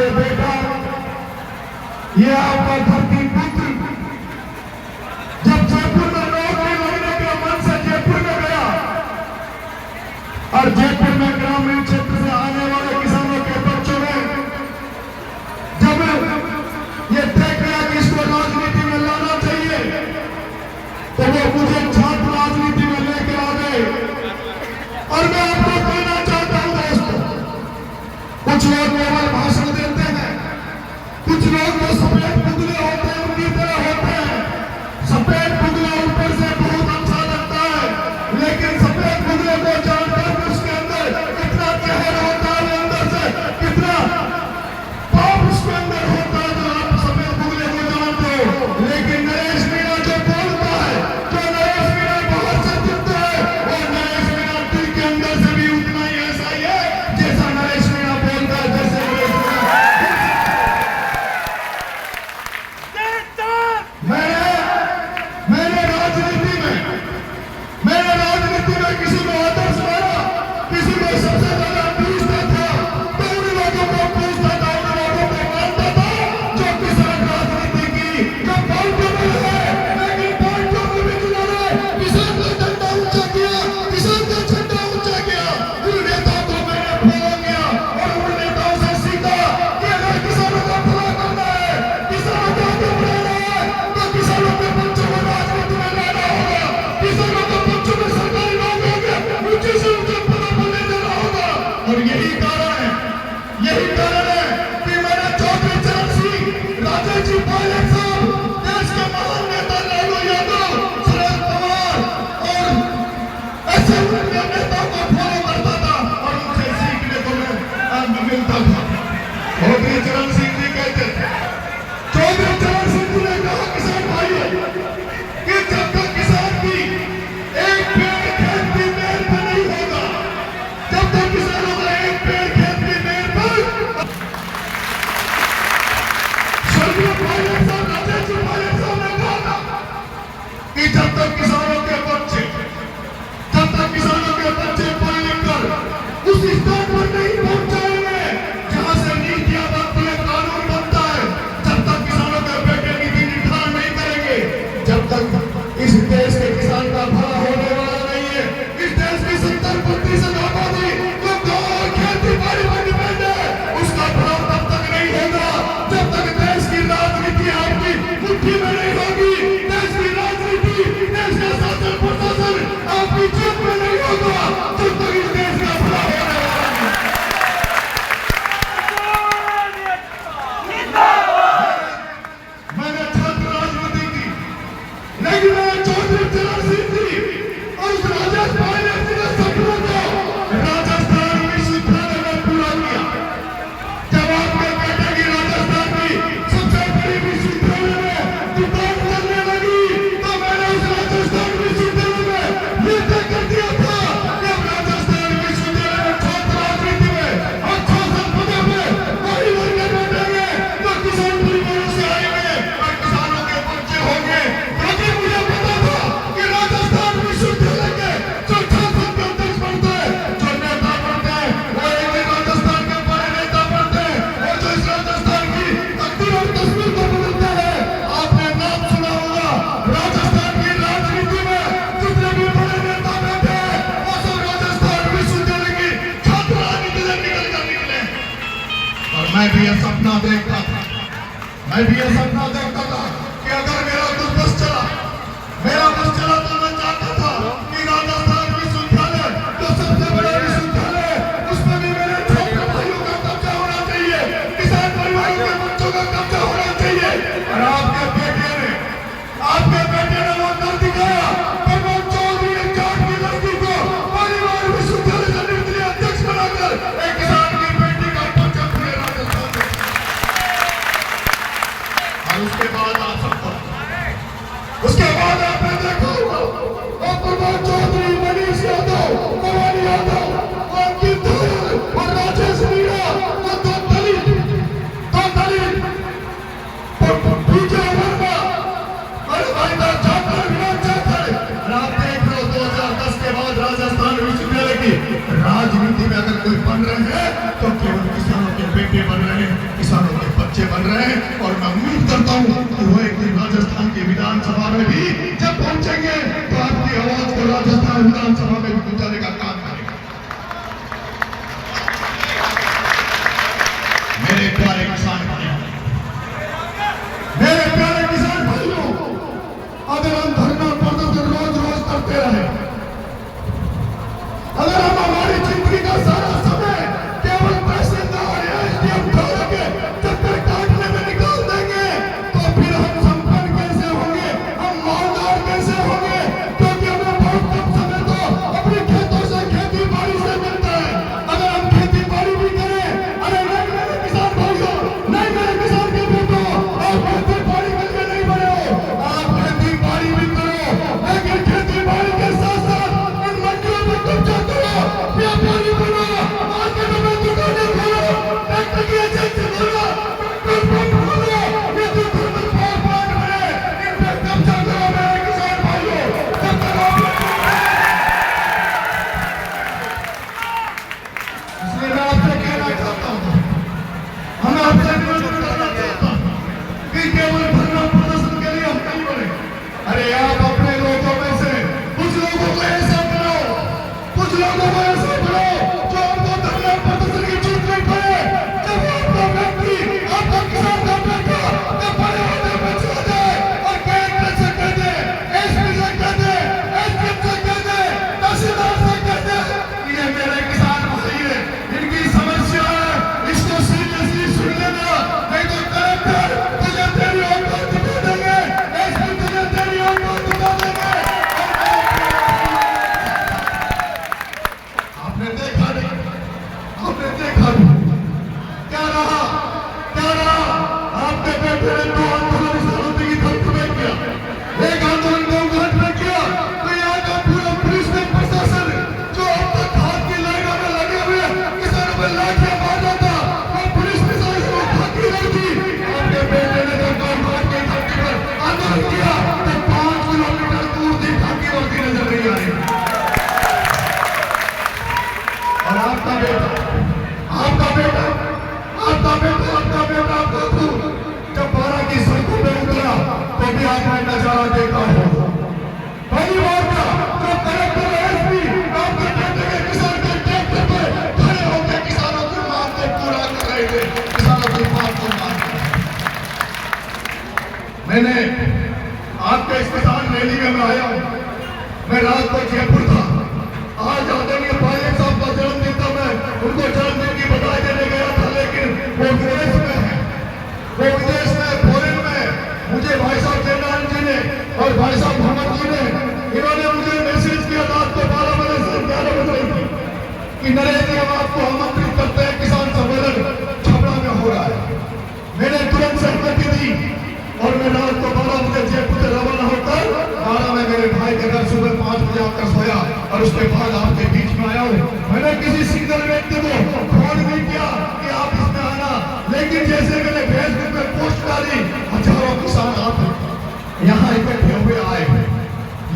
ये बेटा, ये आपका धरती पुत्र जब जयपुर में नौकरी लगने के मन से जयपुर में गया और जयपुर में ग्रामीण क्षेत्र से आने वाले किसानों के बच्चों ने जब ये तय किया कि इसको राजनीति में लाना चाहिए, तो वो मुझे छात्र राजनीति में लेके आ गए। और मैं आपको कहना चाहता हूं दोस्तों, कुछ लोग केवल भाषण देते हैं, कुछ लोग जो सफेद पुतले होते हैं उनकी तरह होते हैं। सफेद पुतला ऊपर से बहुत अच्छा लगता है, लेकिन सफेद पुतले को जानकर उसके अंदर कितना कहर होता है, अंदर से कितना पाप उसके अंदर होता है, जो आप सफेद पुतले को जानते हो। लेकिन नरेश मीणा जो बोलता है, जो नरेश मीणा बाहर से दिखता है, वो नरेश मीणा दिल के अंदर से भी उतना ही ऐसा ही है जैसा नरेश मीणा बोलता है। जैसे मैंने राजनीति में किसी को आदर्श माना, किसी को सबसे ज्यादा पूछता था, तो उन लोगों को पूछता था, उन लोगों को मानता था जो किसान राजनीति की जो पार्टियों में है, लेकिन पार्टियों में भी जिन्होंने किसान का झंडा ऊंचा किया, किसान का झंडा ऊंचा किया, उन नेताओं को मैंने फॉलो किया और उन नेताओं से सीखा कि अगर किसानों का भला करना है, किसानों को आगे बढ़ाना है, तो किसानों के बच्चों को राजनीति में लाना होगा, किसानों के बच्चों में सरकारी नौकरियों के ऊंचे से ऊंचे पदों पर ले जाना होगा। और यही कारण है कि मैंने चौधरी चरण सिंह, राजेश जी पायलट साहब, देश के महान नेता लालू यादव, शरद पवार और ऐसे नेताओं को फॉलो करता था और उनसे सीखने को मिलता था। चौधरी चरण सिंह जी कहते थे, चौधरी चरण सिंह जी ने कहा किसान भाइयों कि जब तक किसान की एक पेड़ खेत की मेड़ पर नहीं होगा, जब तक किसानों का एक पेड़ खेत की मेड़ पर, स्वर्गीय पायलट साहब, राजेश जी पायलट साहब ने कहा था कि जब तक किसानों के बच्चे पढ़ लिख कर उस स्तर पर नहीं पहुंच जाएंगे जहां से नीतियां बनती है, कानून बनता है, जब तक किसानों के बेटे नीति निर्धारण नहीं करेंगे, जब तक इस देश के किसान का भला होने वाला नहीं है। इस देश की 70% आबादी जो गांव और खेती बाड़ी पर डिपेंड है, उसका भला तब तक नहीं होगा जब तक देश की राजनीति आपकी मुट्ठी में नहीं होगी, देश की राजनीति, देश का शासन प्रशासन आपकी जेब में नहीं होगा, जब तक इस देश का भला होने वाला नहीं। मैंने छात्र राजनीति की, लेकिन मैंने चौधरी चरण सिंह जी और उस राजेश पायलट जी के सपनों को राजस्थान विश्वविद्यालय में पूरा किया। जब आपके बेटे की राजस्थान की सबसे बड़ी विश्वविद्यालय में दुकान चलने लगी, तो मैंने उस राजस्थान विश्वविद्यालय में ये तय कर दिया था कि अब राजस्थान विश्वविद्यालय में छात्र राजनीति में और शासन पदों में वही वर्कर बैठेंगे जो किसान परिवारों से आएंगे और किसानों के बच्चे होंगे। क्योंकि मुझे पता था कि राजस्थान विश्वविद्यालय के जो शासन के अध्यक्ष बनते हैं, जो नेता बनते हैं, वो एक ही राजस्थान के बड़े नेता बनते हैं और जो इस राजस्थान की तकदीर और तस्वीर को बदलते हैं। आपने नाम सुना होगा, राजस्थान की राजनीति में जितने भी बड़े नेता बैठे हैं, वो सब राजस्थान विश्वविद्यालय की छात्र राजनीति से निकल कर निकले। और मैं भी ये सपना देखता था कि अगर मेरा कुछ बस चला तो मैं चाहता था कि राजस्थान विश्वविद्यालय जो सबसे बड़ा विश्वविद्यालय है, उसमें भी मेरे छात्र भाइयों का कब्जा होना चाहिए, किसान परिवारों के बच्चों का कब्जा होना चाहिए। और आपके बेटे ने वो कर दिखाया। प्रमोद चौधरी ने जाट की लड़की को परिवार विश्वविद्यालय से निर्दलीय अध्यक्ष बनाकर एक किसान की बेटी का पर्चा पूरे राजस्थान में। और उसके बाद आपने देखा होगा प्रमोद चौधरी, मनीष यादव, भवानी यादव, अंकित दयाल और राजेश मीणा, वो दो दलित विजय वर्मा, अरे भाई जाकर विनोद जाकर। और आप देख रहे हो 2010 के बाद राजस्थान विश्वविद्यालय की राजनीति में अगर कोई बन रहे हैं तो केवल किसानों के बेटे बन रहे हैं, किसान अच्छे बन रहे हैं और मैं उम्मीद करता हूँ कि वो एक दिन राजस्थान की विधानसभा में भी जब पहुंचेंगे तो आपकी आवाज को राजस्थान विधानसभा में भी पहुंचाने का काम करेंगे। मेरे प्यारे किसान भाइयों, मेरे प्यारे किसान भाइयों, अगर हम धरना प्रदर्शन रोज रोज करते रहे, अगर हम हमारी जिंदगी का सारा समय केवल तहसीलदार या एसडीएम के चक्कर काटने में निकाल देंगे तो फिर हम संपन्न कैसे होंगे, हम मालदार कैसे होंगे? क्योंकि हमें बहुत कम समय तो अपने खेतों से खेती बाड़ी से मिलता है। अगर हम खेती बाड़ी भी करें, अरे नहीं मेरे किसान भाइयों, नहीं मेरे किसान के बेटों, आप खेती बाड़ी करके नहीं बने हो, आप खेती बाड़ी भी करो, लेकिन खेती बाड़ी के साथ साथ इन मंडियों में कब्जा करो, व्यापारी बनो, मार्केटों में दुकानें खोलो, ट्रैक्टर की एजेंसी खोलो, पेट्रोल पंप खोलो, ये जो थर्मल पावर प्लांट बने, इन पे कब्जा करो मेरे किसान भाइयों। जब तक आप इसलिए मैं आपसे कहना चाहता हूँ, हम आपसे निवेदन करना चाहता हूँ कि केवल धरना प्रदर्शन के लिए हम नहीं बने। अरे आप अपने लोगों में से कुछ लोगों को ऐसा बनाओ, कुछ लोगों को ऐसा बनाओ जो आपको धरना प्रदर्शन की चीज नहीं पड़े। जब आपका व्यक्ति, आपका किसान का बेटा जब बड़े होने में चला जाए और कलेक्टर से कह दे, एसपी से कह दे, एसडीएम से कह दे, तहसीलदार से कह दे कि ये मेरे किसान भाई है, इनकी समस्या है, इसको सीरियसली सुन लेना, नहीं तो कलेक्टर तुझे तेरी औकात दिखा देंगे, एसपी तुझे तेरी औकात दिखा देंगे। आपने देखा नहीं, आपने देखा नहीं, क्या रहा, क्या रहा? आपके बेटे ने 2 आंदोलन इस धरती की धरती में किया, एक आंदोलन गौघाट में किया, तो यहाँ का पूरा पुलिस ने प्रशासन जो अब तक हाथ की लाइनों में लगे हुए किसानों में लाठियां मार रहा था, वो पुलिस प्रशासन को खाकी नहीं थी। आपके बेटे ने जब गौघाट की धरती पर आंदोलन किया तो 5 किलोमीटर दूर थी खाकी वर्दी नजर नहीं आई। और आपका बेटा, आपका बेटा, आपका बेटा, आपका बेटा, आपका खून जब 12 की सड़कों में उतरा तो भी आपने नजारा देखा हो। पहली बार था जब कलेक्टर एसपी आपके बेटे के किसान के ट्रैक्टर पे खड़े होकर किसानों की मांग को पूरा कर रहे थे, किसानों की मांग को मान रहे थे। मैंने आपके इस किसान रैली में मैं आया हूँ, मैं रात को जयपुर था, आज आदरणीय पायलट साहब का जन्मदिन था, मैं उनको जन्मदिन की बधाई देने गया था, लेकिन वो विदेश में है, वो विदेश में फॉरेन में। मुझे भाई साहब जयनारायण जी ने और भाई साहब मोहम्मद जी ने, इन्होंने मुझे मैसेज किया रात को 12 बजे से 11 बजे कि नरेंद्र जी हम आपको आमंत्रित करते हैं, किसान सम्मेलन छपरा में हो रहा है। मैंने तुरंत सहमति दी और मैं रात को 12 बजे जयपुर से रवाना होकर 12 में मेरे भाई के घर सुबह 5 बजे आकर सोया और उसके बाद आपके बीच में आया हूँ। मैंने किसी सिंगल व्यक्ति को फोन नहीं किया कि आप इसमें आना, लेकिन जैसे मैंने फेसबुक में पोस्ट डाली, हजारों किसान आप यहाँ इकट्ठे हुए आए।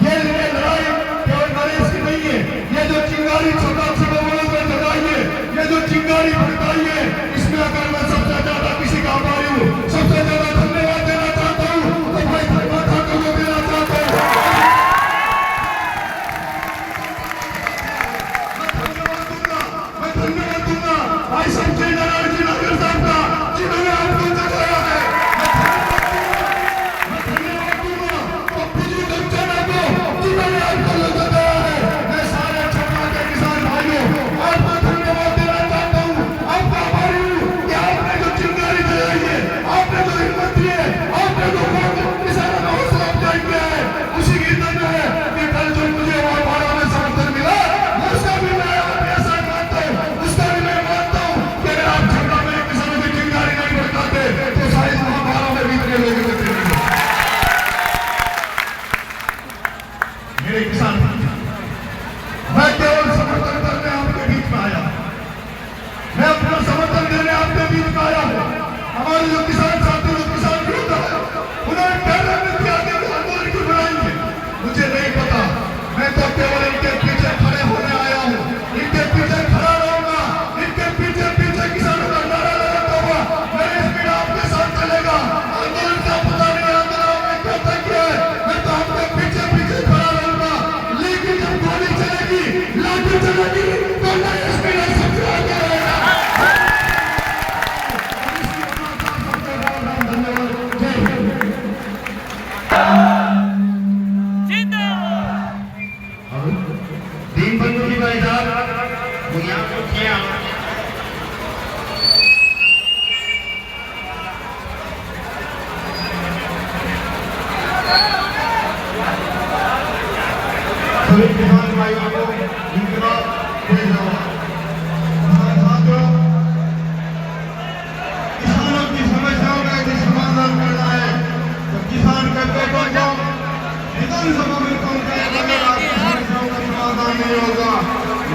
ये लड़ाई केवल नरेश की नहीं है, ये जो चिंगारी छोटा छोटा बड़ों में लगाइए, ये जो चिंगारी भड़काइए, इसमें अगर मैं सबसे ज्यादा किसी का आभारी हूँ, सबसे ज्यादा धन्यवाद देना चाहता हूँ तो भाई धर्मा ठाकुर को देना चाहता हूँ। मैं धन्यवाद दूंगा भाई साहब जयनारायण जी नगर साहब का, जिन्होंने आपको जगाया है। मैं धन्यवाद दूंगा पप्पू जी गमचाना को, जिन्होंने आपको जगाया है। मैं सारे छपरा के किसान भाइयों इंशाल्लाह इसके लिए सबसे आगे रहेगा। धन्यवाद। जय हिंद। दीन बंधु जी भाई साहब वो यहाँ को किया सभी किसान भाइयों को इनकलाब भेज रहा हूँ। साथियों, किसानों की समस्याओं का यदि समाधान करना है तो किसान के पेटों को विधानसभा में कौन करेगा? समस्याओं का समाधान नहीं होगा।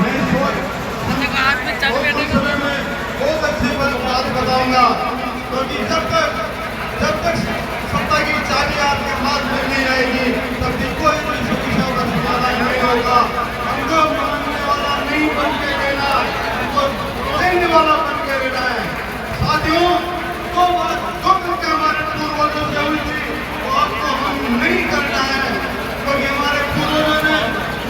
मैं समय में बहुत अच्छी बात बताऊंगा, क्योंकि जब तक सत्ता की चाबी आपके हाथ में नहीं रहेगी तब भी कोई समस्याओं का समाधान नहीं होगा। हमको मानने वाला नहीं बन के रहना, हमको देने वाला बन के रहना है। साथियों, जो करके हमारे पूर्वजों से हुई थी वो आपको हम नहीं करना है, क्योंकि हमारे पूर्वजों ने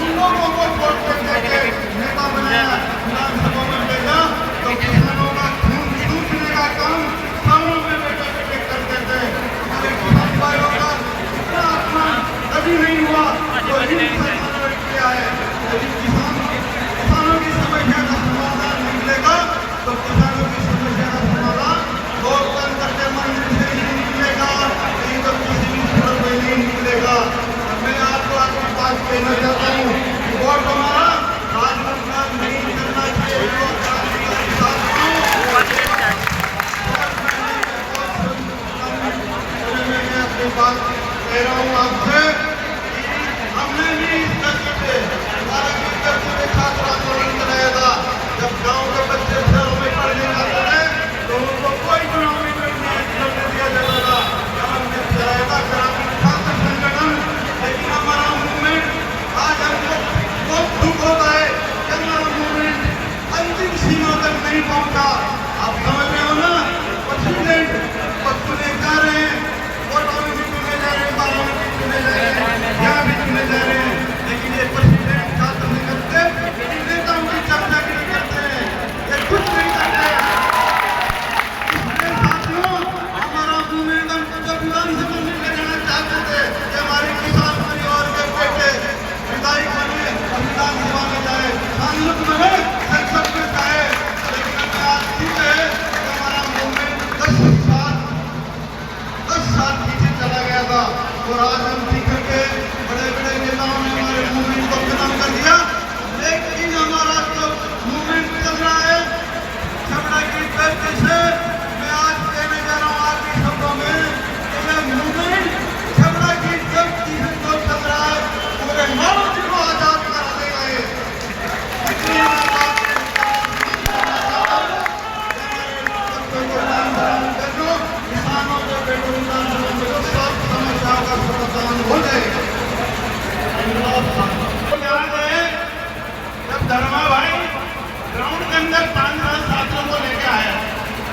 उन लोगों को वोट करके नेता बनाया, विधानसभा में भेजा, तो किसानों का खून चूसने का काम सामने में बैठे बैठे करते थे। हमारे किसान भाइयों का इतना अपमान कभी नहीं हुआ जो इन सरकारों ने किया है। यदि किसानों की समस्या का समाधान निकलेगा तो किसानों की समस्या का समाधान लोकतंत्र के मंदिर से नहीं निकलेगा, नहीं तो किसी भी सूरत में नहीं निकलेगा। मैं आपको आपकी बात कहना चाहता हूँ कि वोट हमारा राजनीतिक नहीं करना चाहिए। मैं अपनी बात कह रहा हूँ आपसे, हमने भी इस धरती पे हमारा भी धरती पे छात्र आंदोलन कराया था। जब गाँव के बच्चे शहरों में पढ़ने जाते थे तो उनको कोई चुनाव में नहीं दिया जाता था। हमने चलाया था ग्रामीण छात्र संगठन, लेकिन हमारा मूवमेंट आज हमको बहुत दुख होता है कि हमारा मूवमेंट अंतिम सीमा तक नहीं पहुंचा। आप समझ रहे हो ना, प्रेसिडेंट चुने जा रहे हैं, वोटों में भी चुने जा रहे हैं, बालों में भी चुने जा रहे हैं, यहाँ भी चुने जा रहे हैं, लेकिन ये प्रेसिडेंट छात्र नहीं करते, नेताओं की चर्चा नहीं करते हैं, ये कुछ नहीं करते। इसलिए साथियों, हमारा मूवमेंट हम जब विधानसभा में ले जाना चाहते थे कि हमारे किसान परिवार के बेटे विधायक बने, विधानसभा में जाए, सांसद बने, संसद में जाए, लेकिन हमें आज ठीक है कि हमारा मूवमेंट 10 साल पीछे चला गया था और आज हम ठीक करके बड़े बड़े नेताओं ने हमारे मूवमेंट को खत्म कर दिया। लेकिन हमारा जो मूवमेंट चल रहा है छबड़ा की धरती से, मैं आज कहने जा रहा हूँ आपके शब्दों में कि यह मूवमेंट छबड़ा की धरती से जो चल रहा है पूरे मानव को आजाद करा देगा। ये इतनी किसानों के बेटों सब समस्याओं का समाधान हो जाएगा। जब धर्मा भाई ग्राउंड के अंदर 5 साथियों को लेके आया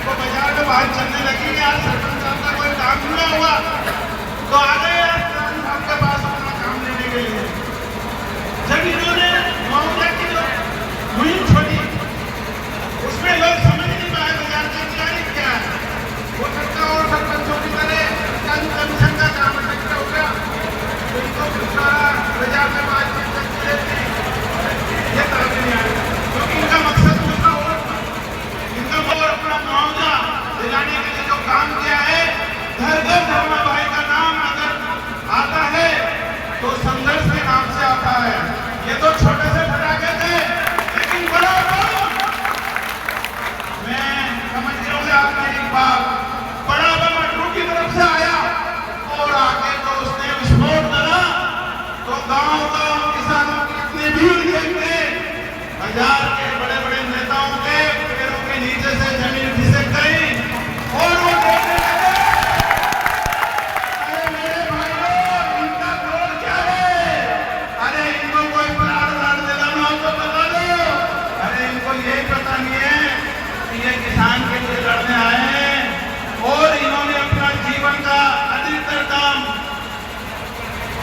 तो बाजार में बात चलने लगी, यार सरपंच साहब का कोई काम पूरा हुआ तो आ गए यार साहब के पास अपना काम लेने के लिए। जब इन्होंने मुआवजा की जो मुहिम छोड़ी उसमें लोग समझ नहीं पाए बाजार की तैयारी क्या है। हो सकता और सरपंचों की तरह कमीशन का काम इकट्ठा हो गया तो इनको बाजार में बातचीत करती रहती, ये तरफ नहीं आएगा, क्योंकि इनका मकसद दूसरा और इनका और अपना मुआवजा दिलाने के लिए जो काम किया है। घर घर धर्मा भाई का नाम अगर आता है तो संघर्ष के नाम से आता है। ये तो छोटे से फटाके थे, लेकिन बड़ा मैं समझ रहा आप मेरी बात, बड़ा बम अटरू की तरफ से आया और आके तो उसने विस्फोट करा तो गांव किसानों की इतनी भीड़ देखते बाजार के बड़े बड़े नेताओं के पैरों के नीचे से जमीन खिसक गई और वो देखने लगे, अरे मेरे भाइयों इनका क्रोध क्या है? अरे इनको कोई प्राण दिलाना हो तो बता दो। अरे इनको यही पता नहीं है कि ये किसान के लिए लड़ने आए हैं और इन्होंने अपना जीवन का अधिकतर काम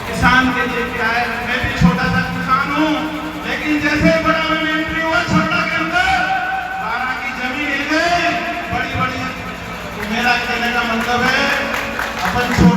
किसान के लिए किया है। मैं भी छोटा सा किसान हूँ, लेकिन जैसे बड़ा में एंट्री हुआ छोटा मतलब है अपन छोटे